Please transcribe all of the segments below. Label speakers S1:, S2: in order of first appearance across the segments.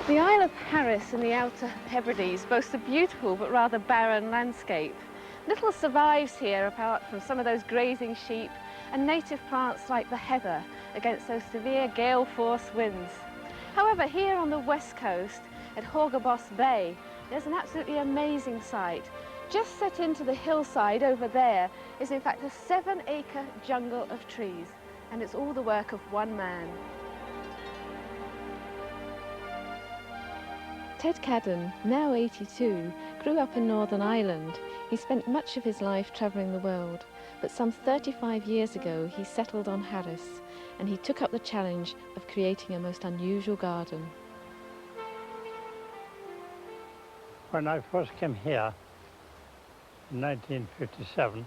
S1: The Isle of Harris in the Outer Hebrides boasts a beautiful but rather barren landscape. Little survives here apart from some of those grazing sheep and native plants like the heather against those severe gale-force winds. However, here on the west coast at Horgabos Bay, there's an absolutely amazing sight. Just set into the hillside over there is in fact a 7-acre jungle of trees, and it's all the work of one man. Ted Cadden, now 82, grew up in Northern Ireland. He spent much of his life travelling the world, but some 35 years ago he settled on Harris, and he took up the challenge of creating a most unusual garden.
S2: When I first came here in 1957,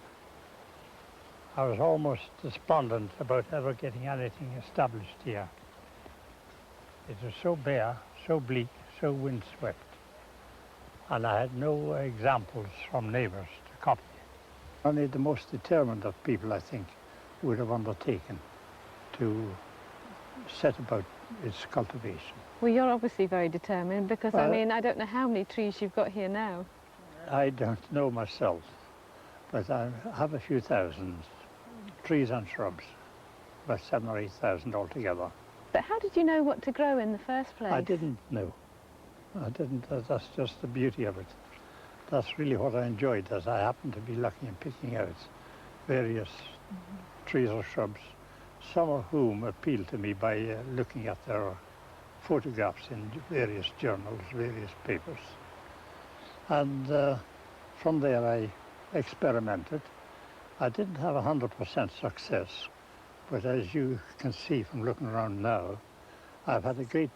S2: I was almost despondent about ever getting anything established here. It was so bare, so bleak, so windswept, and I had no examples from neighbours to copy. Only the most determined of people, I think, would have undertaken to set about its cultivation.
S1: Well, you're obviously very determined because, I mean, I don't know how many trees you've got here now.
S2: I don't know myself, but I have a few thousand trees and shrubs, about 7,000 or 8,000 altogether.
S1: But how did you know what to grow in the first place?
S2: I didn't know. I didn't. That's just the beauty of it. That's really what I enjoyed, as I happened to be lucky in picking out various trees or shrubs, some of whom appealed to me by looking at their photographs in various journals, various papers. And from there I experimented. I didn't have 100% success, but as you can see from looking around now, I've had a great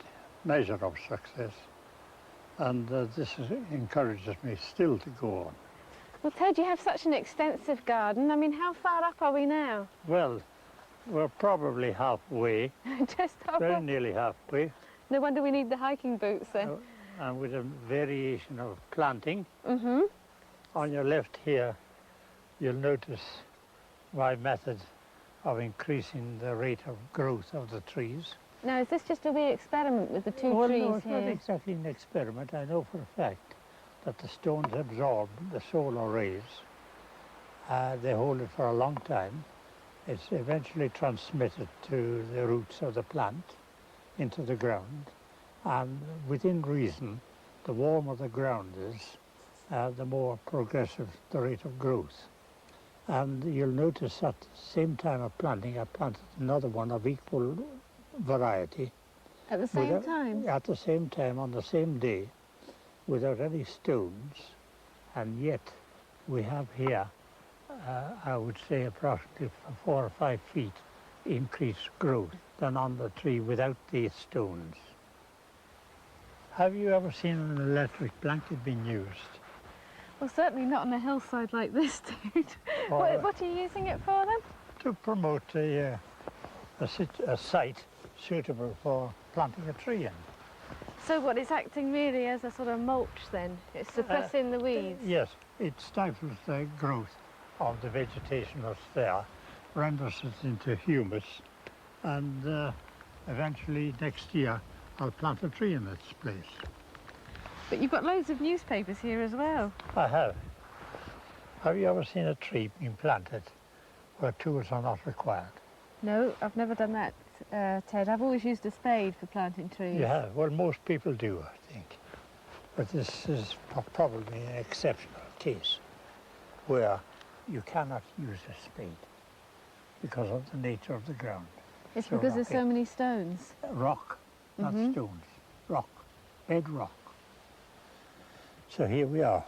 S2: measure of success, and this encourages me still to go on.
S1: Well, Ted, you have such an extensive garden. I mean, how far up are we now?
S2: Well, we're probably halfway.
S1: Just
S2: Very nearly halfway.
S1: No wonder we need the hiking boots then.
S2: And with a variation of planting. On your left here, you'll notice my method of increasing the rate of growth of the trees.
S1: Now, is this just a wee experiment with the two trees here?
S2: No, it's not exactly an experiment. I know for a fact that the stones absorb the solar rays. They hold it for a long time. It's eventually transmitted to the roots of the plant into the ground. And within reason, the warmer the ground is, the more progressive the rate of growth. And you'll notice at the same time of planting, I planted another one of equal variety.
S1: At the same time?
S2: At the same time, on the same day, without any stones. And yet, we have here, I would say, approximately 4 or 5 feet increased growth than on the tree without these stones. Have you ever seen an electric blanket being used?
S1: Well, certainly not on a hillside like this, dude. What are you using it for, then?
S2: To promote a site suitable for planting a tree in.
S1: So what, it's acting really as a sort of mulch, then? It's suppressing the weeds?
S2: Yes, it stifles the growth of the vegetation that's there, renders it into humus, and eventually next year I'll plant a tree in its place.
S1: But you've got loads of newspapers here as well.
S2: I have. Have you ever seen a tree being planted where tools are not required?
S1: No, I've never done that, Ted. I've always used a spade for planting trees.
S2: You have? Well, most people do, I think. But this is probably an exceptional case where you cannot use a spade because of the nature of the ground.
S1: It's so because there's so many stones?
S2: Rock, not stones. Rock, bedrock. So here we are.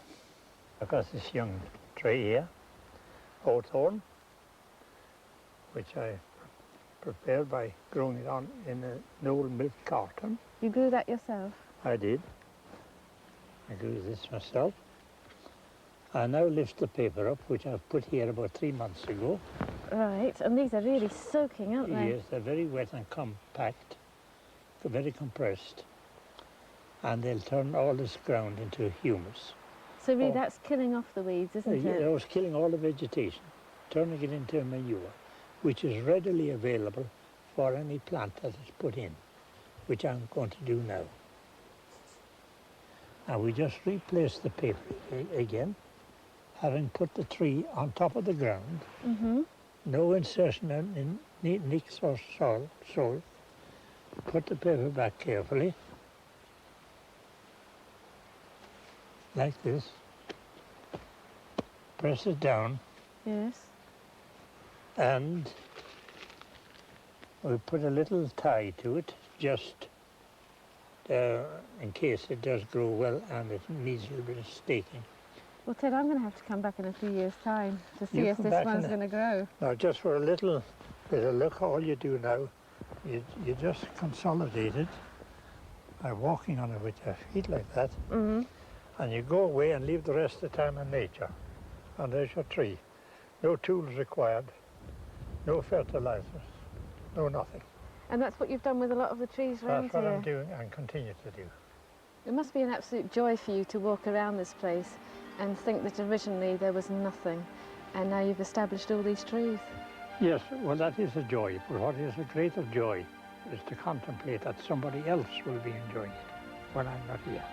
S2: I've got this young tree here, hawthorn, which I prepared by growing it on in an old milk carton.
S1: You grew that yourself?
S2: I did. I grew this myself. I now lift the paper up, which I've put here about 3 months ago.
S1: Right, and these are really soaking, aren't they?
S2: Yes, they're very wet and compact, very compressed, and they'll turn all this ground into humus.
S1: So really that's killing off the weeds, isn't it?
S2: Yeah, it's killing all the vegetation, turning it into manure, which is readily available for any plant that is put in, which I'm going to do now. And we just replace the paper again, having put the tree on top of the ground.
S1: Mm-hmm.
S2: No insertion in nicks or sole. Put the paper back carefully, like this. Press it down,
S1: Yes.
S2: and we put a little tie to it, just in case it does grow well and it needs a little bit of staking.
S1: Well, Ted, I'm going to have to come back in a few years' time to see
S2: You
S1: if
S2: come
S1: this
S2: back
S1: one's
S2: in
S1: going to grow.
S2: Now, just for a little bit of luck, all you do now, you just consolidate it by walking on it with your feet like that,
S1: Mm-hmm.
S2: and you go away and leave the rest of the time in nature. And there's your tree. No tools required, no fertilizers, no nothing.
S1: And that's what you've done with a lot of the trees around
S2: That's what
S1: here.
S2: I'm doing and continue to do.
S1: It must be an absolute joy for you to walk around this place and think that originally there was nothing, and now you've established all these trees.
S2: Yes, well, that is a joy, but what is a greater joy is to contemplate that somebody else will be enjoying it when I'm not here.